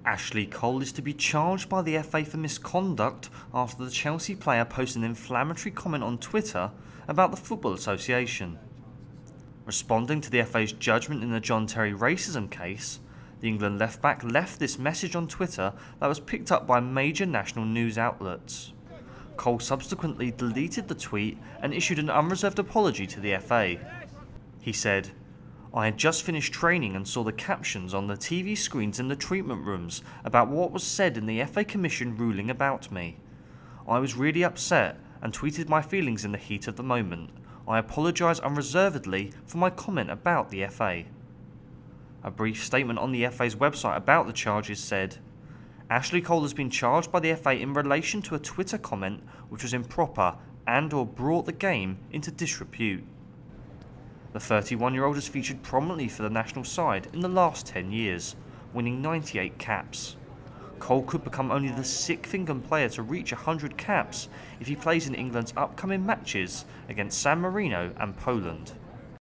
Ashley Cole is to be charged by the FA for misconduct after the Chelsea player posted an inflammatory comment on Twitter about the Football Association. Responding to the FA's judgment in the John Terry racism case, the England left-back left this message on Twitter that was picked up by major national news outlets. Cole subsequently deleted the tweet and issued an unreserved apology to the FA. He said, "I had just finished training and saw the captions on the TV screens in the treatment rooms about what was said in the FA Commission ruling about me. I was really upset and tweeted my feelings in the heat of the moment. I apologise unreservedly for my comment about the FA." A brief statement on the FA's website about the charges said, "Ashley Cole has been charged by the FA in relation to a Twitter comment which was improper and/or brought the game into disrepute." The 31-year-old has featured prominently for the national side in the last 10 years, winning 98 caps. Cole could become only the 6th England player to reach 100 caps if he plays in England's upcoming matches against San Marino and Poland.